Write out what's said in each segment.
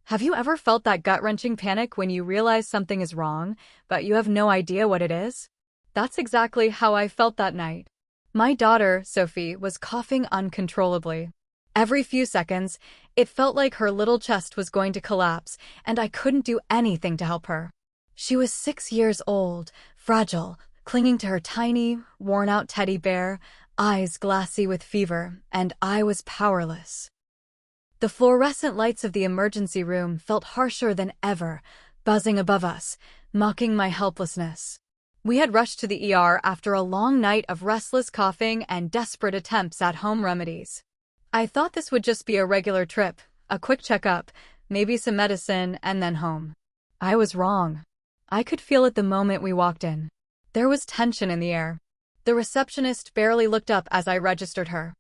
Have you ever felt that gut-wrenching panic when you realize something is wrong, but you have no idea what it is? That's exactly how I felt that night. My daughter, Sophie, was coughing uncontrollably. Every few seconds, it felt like her little chest was going to collapse, and I couldn't do anything to help her. She was 6 years old, fragile, clinging to her tiny, worn-out teddy bear, eyes glassy with fever, and I was powerless. The fluorescent lights of the emergency room felt harsher than ever, buzzing above us, mocking my helplessness. We had rushed to the ER after a long night of restless coughing and desperate attempts at home remedies. I thought this would just be a regular trip, a quick checkup, maybe some medicine, and then home. I was wrong. I could feel it the moment we walked in. There was tension in the air. The receptionist barely looked up as I registered her.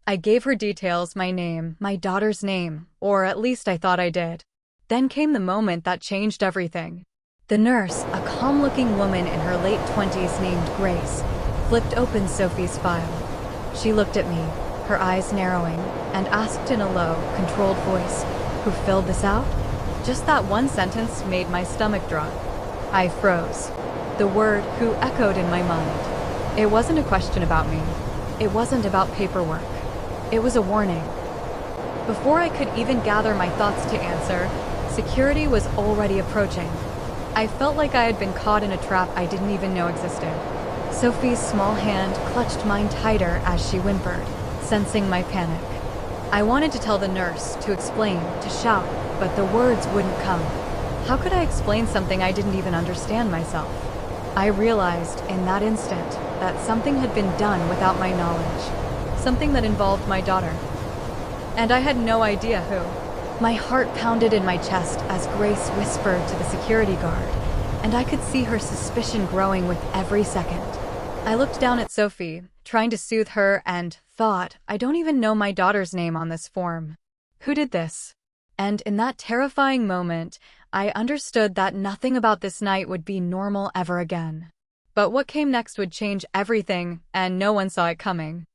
I gave her details, my name, my daughter's name, or at least I thought I did. Then came the moment that changed everything. The nurse, a calm-looking woman in her late 20s named Grace, flipped open Sophie's file. She looked at me, her eyes narrowing, and asked in a low, controlled voice, "Who filled this out?" Just that one sentence made my stomach drop. I froze. The word "who" echoed in my mind. It wasn't a question about me. It wasn't about paperwork. It was a warning. Before I could even gather my thoughts to answer, security was already approaching. I felt like I had been caught in a trap I didn't even know existed. Sophie's small hand clutched mine tighter as she whimpered, sensing my panic. I wanted to tell the nurse, to explain, to shout, but the words wouldn't come. How could I explain something I didn't even understand myself? I realized, in that instant, that something had been done without my knowledge. Something that involved my daughter. And I had no idea who. My heart pounded in my chest as Grace whispered to the security guard, and I could see her suspicion growing with every second. I looked down at Sophie, trying to soothe her, and thought, I don't even know my daughter's name on this form. Who did this? And in that terrifying moment, I understood that nothing about this night would be normal ever again. But what came next would change everything, and no one saw it coming.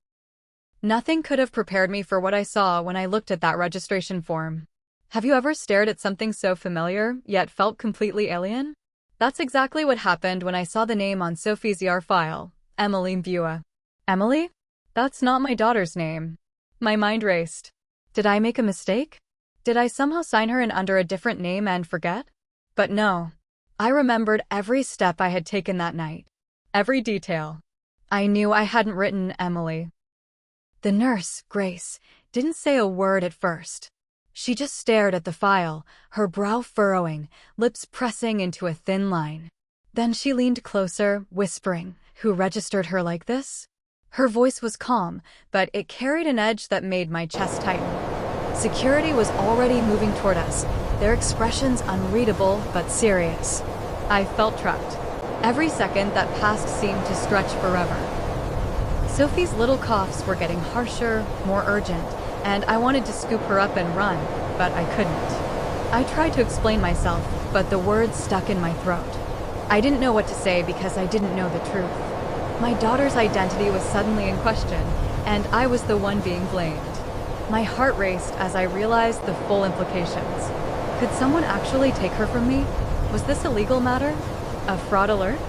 Nothing could have prepared me for what I saw when I looked at that registration form. Have you ever stared at something so familiar, yet felt completely alien? That's exactly what happened when I saw the name on Sophie's ER file, Emily Mbua. Emily? That's not my daughter's name. My mind raced. Did I make a mistake? Did I somehow sign her in under a different name and forget? But no. I remembered every step I had taken that night. Every detail. I knew I hadn't written Emily. The nurse, Grace, didn't say a word at first. She just stared at the file, her brow furrowing, lips pressing into a thin line. Then she leaned closer, whispering, "Who registered her like this?" Her voice was calm, but it carried an edge that made my chest tighten. Security was already moving toward us, their expressions unreadable but serious. I felt trapped. Every second that passed seemed to stretch forever. Sophie's little coughs were getting harsher, more urgent, and I wanted to scoop her up and run, but I couldn't. I tried to explain myself, but the words stuck in my throat. I didn't know what to say because I didn't know the truth. My daughter's identity was suddenly in question, and I was the one being blamed. My heart raced as I realized the full implications. Could someone actually take her from me? Was this a legal matter? A fraud alert?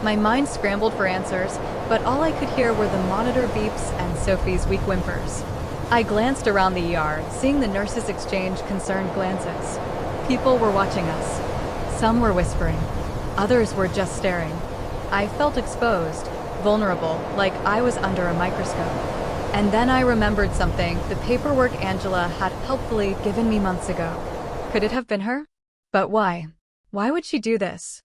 My mind scrambled for answers, but all I could hear were the monitor beeps and Sophie's weak whimpers. I glanced around the ER, seeing the nurses exchange concerned glances. People were watching us. Some were whispering. Others were just staring. I felt exposed, vulnerable, like I was under a microscope. And then I remembered something, the paperwork Angela had helpfully given me months ago. Could it have been her? But why? Why would she do this?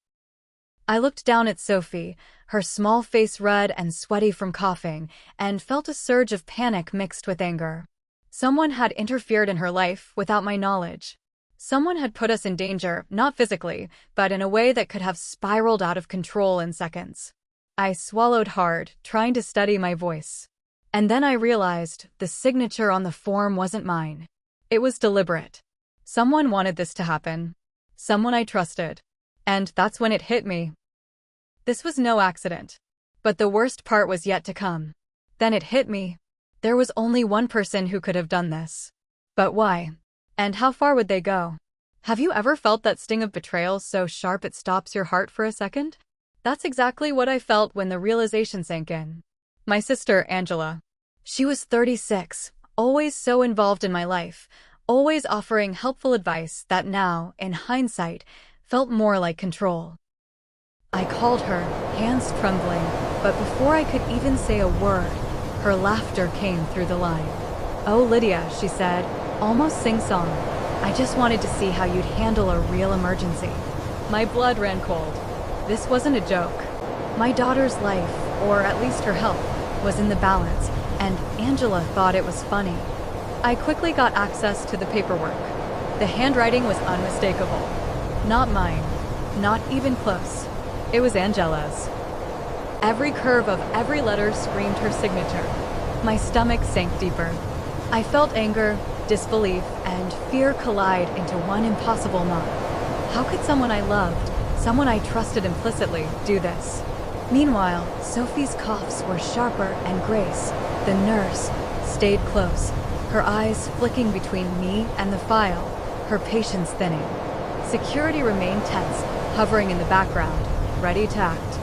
I looked down at Sophie, her small face red and sweaty from coughing, and felt a surge of panic mixed with anger. Someone had interfered in her life without my knowledge. Someone had put us in danger, not physically, but in a way that could have spiraled out of control in seconds. I swallowed hard, trying to steady my voice. And then I realized the signature on the form wasn't mine. It was deliberate. Someone wanted this to happen. Someone I trusted. And that's when it hit me. This was no accident. But the worst part was yet to come. Then it hit me. There was only one person who could have done this. But why? And how far would they go? Have you ever felt that sting of betrayal so sharp it stops your heart for a second? That's exactly what I felt when the realization sank in. My sister, Angela. She was 36, always so involved in my life, always offering helpful advice that now, in hindsight, felt more like control. I called her, hands trembling, but before I could even say a word, her laughter came through the line. "Oh, Lydia," she said, almost sing-song. "I just wanted to see how you'd handle a real emergency." My blood ran cold. This wasn't a joke. My daughter's life, or at least her health, was in the balance, and Angela thought it was funny. I quickly got access to the paperwork. The handwriting was unmistakable. Not mine. Not even close. It was Angela's. Every curve of every letter screamed her signature. My stomach sank deeper. I felt anger, disbelief, and fear collide into one impossible knot. How could someone I loved, someone I trusted implicitly, do this? Meanwhile, Sophie's coughs were sharper, and Grace, the nurse, stayed close, her eyes flicking between me and the file, her patience thinning. Security remained tense, hovering in the background, ready to act.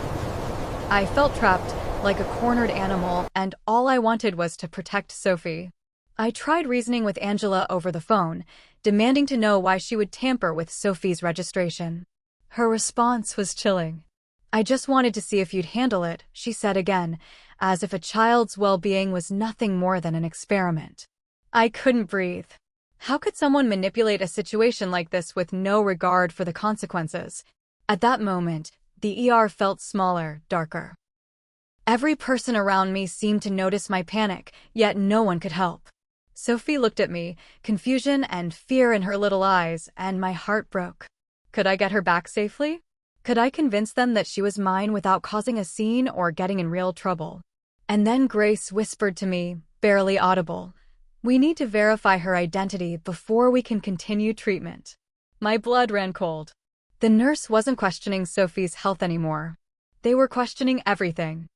I felt trapped, like a cornered animal, and all I wanted was to protect Sophie. I tried reasoning with Angela over the phone, demanding to know why she would tamper with Sophie's registration. Her response was chilling. "I just wanted to see if you'd handle it," she said again, as if a child's well-being was nothing more than an experiment. I couldn't breathe. How could someone manipulate a situation like this with no regard for the consequences? At that moment, the ER felt smaller, darker. Every person around me seemed to notice my panic, yet no one could help. Sophie looked at me, confusion and fear in her little eyes, and my heart broke. Could I get her back safely? Could I convince them that she was mine without causing a scene or getting in real trouble? And then Grace whispered to me, barely audible, "We need to verify her identity before we can continue treatment." My blood ran cold. The nurse wasn't questioning Sophie's health anymore. They were questioning everything.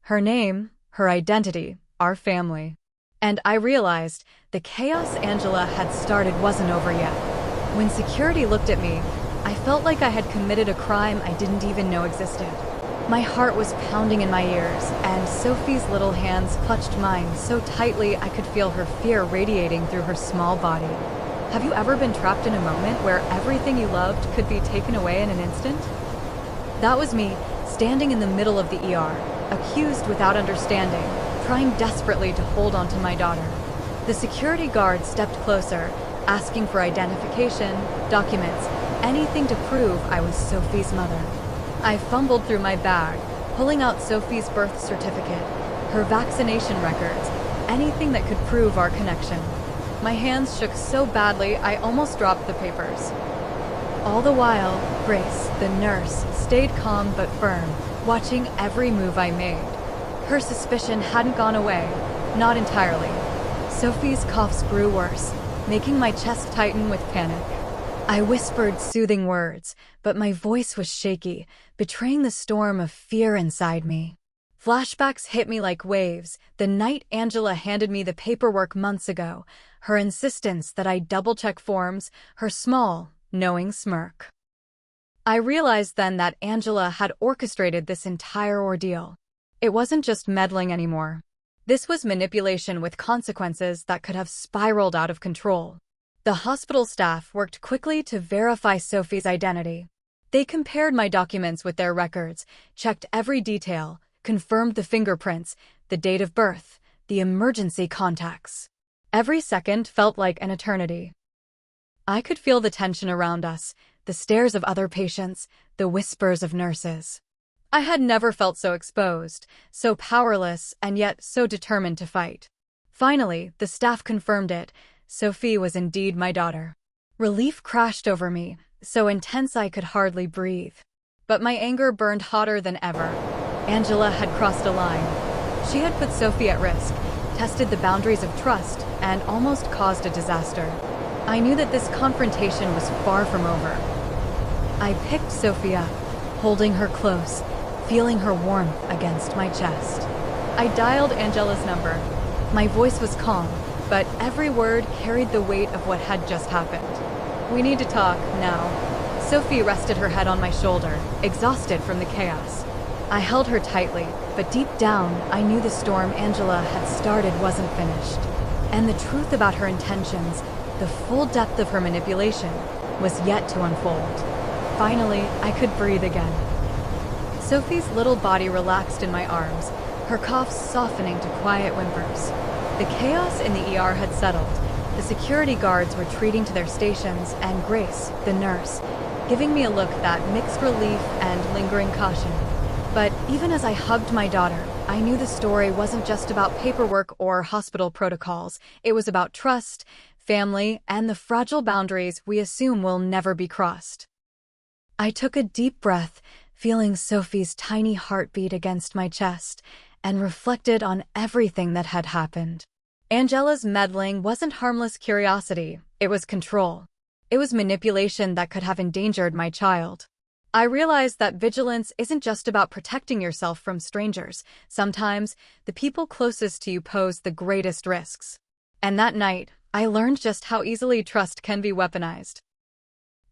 Her name, her identity, our family. And I realized the chaos Angela had started wasn't over yet. When security looked at me, I felt like I had committed a crime I didn't even know existed. My heart was pounding in my ears, and Sophie's little hands clutched mine so tightly I could feel her fear radiating through her small body. Have you ever been trapped in a moment where everything you loved could be taken away in an instant? That was me, standing in the middle of the ER, accused without understanding, trying desperately to hold on to my daughter. The security guard stepped closer, asking for identification, documents, anything to prove I was Sophie's mother. I fumbled through my bag, pulling out Sophie's birth certificate, her vaccination records, anything that could prove our connection. My hands shook so badly I almost dropped the papers. All the while, Grace, the nurse, stayed calm but firm, watching every move I made. Her suspicion hadn't gone away, not entirely. Sophie's coughs grew worse, making my chest tighten with panic. I whispered soothing words, but my voice was shaky, betraying the storm of fear inside me. Flashbacks hit me like waves, the night Angela handed me the paperwork months ago, her insistence that I double-check forms, her small, knowing smirk. I realized then that Angela had orchestrated this entire ordeal. It wasn't just meddling anymore. This was manipulation with consequences that could have spiraled out of control. The hospital staff worked quickly to verify Sophie's identity. They compared my documents with their records, checked every detail, confirmed the fingerprints, the date of birth, the emergency contacts. Every second felt like an eternity. I could feel the tension around us, the stares of other patients, the whispers of nurses. I had never felt so exposed, so powerless, and yet so determined to fight. Finally, the staff confirmed it. Sophie was indeed my daughter. Relief crashed over me, so intense I could hardly breathe. But my anger burned hotter than ever. Angela had crossed a line. She had put Sophie at risk, tested the boundaries of trust, and almost caused a disaster. I knew that this confrontation was far from over. I picked Sophie up, holding her close, feeling her warmth against my chest. I dialed Angela's number. My voice was calm, but every word carried the weight of what had just happened. "We need to talk, now." Sophie rested her head on my shoulder, exhausted from the chaos. I held her tightly, but deep down, I knew the storm Angela had started wasn't finished. And the truth about her intentions, the full depth of her manipulation, was yet to unfold. Finally, I could breathe again. Sophie's little body relaxed in my arms, her cough softening to quiet whimpers. The chaos in the ER had settled. The security guards retreating to their stations, and Grace, the nurse, giving me a look that mixed relief and lingering caution. But even as I hugged my daughter, I knew the story wasn't just about paperwork or hospital protocols. It was about trust, family, and the fragile boundaries we assume will never be crossed. I took a deep breath, feeling Sophie's tiny heartbeat against my chest, and reflected on everything that had happened. Angela's meddling wasn't harmless curiosity, it was control. It was manipulation that could have endangered my child. I realized that vigilance isn't just about protecting yourself from strangers. Sometimes, the people closest to you pose the greatest risks. And that night, I learned just how easily trust can be weaponized.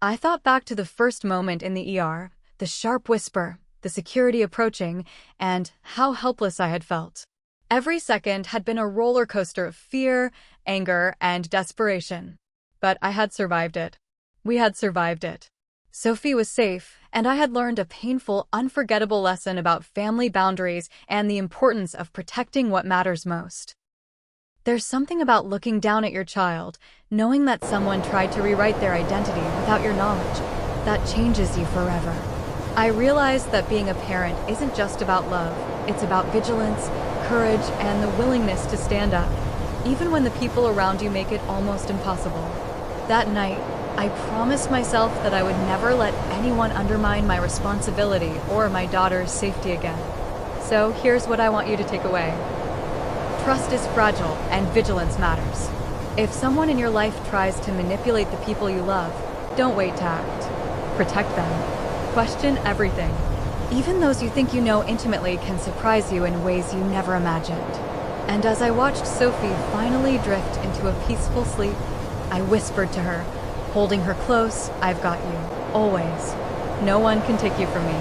I thought back to the first moment in the ER, the sharp whisper, the security approaching, and how helpless I had felt. Every second had been a roller coaster of fear, anger, and desperation. But I had survived it. We had survived it. Sophie was safe, and I had learned a painful, unforgettable lesson about family boundaries and the importance of protecting what matters most. There's something about looking down at your child, knowing that someone tried to rewrite their identity without your knowledge, that changes you forever. I realized that being a parent isn't just about love, it's about vigilance, courage, and the willingness to stand up, even when the people around you make it almost impossible. That night, I promised myself that I would never let anyone undermine my responsibility or my daughter's safety again. So here's what I want you to take away. Trust is fragile, and vigilance matters. If someone in your life tries to manipulate the people you love, don't wait to act. Protect them. Question everything. Even those you think you know intimately can surprise you in ways you never imagined. And as I watched Sophie finally drift into a peaceful sleep, I whispered to her, holding her close, "I've got you, always. No one can take you from me."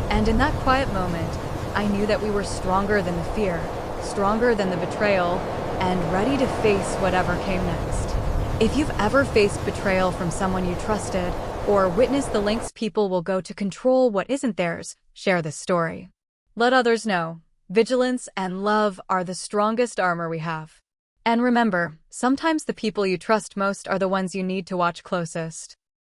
And in that quiet moment, I knew that we were stronger than the fear, stronger than the betrayal, and ready to face whatever came next. If you've ever faced betrayal from someone you trusted, or witnessed the lengths people will go to control what isn't theirs, share this story. Let others know. Vigilance and love are the strongest armor we have. And remember, sometimes the people you trust most are the ones you need to watch closest.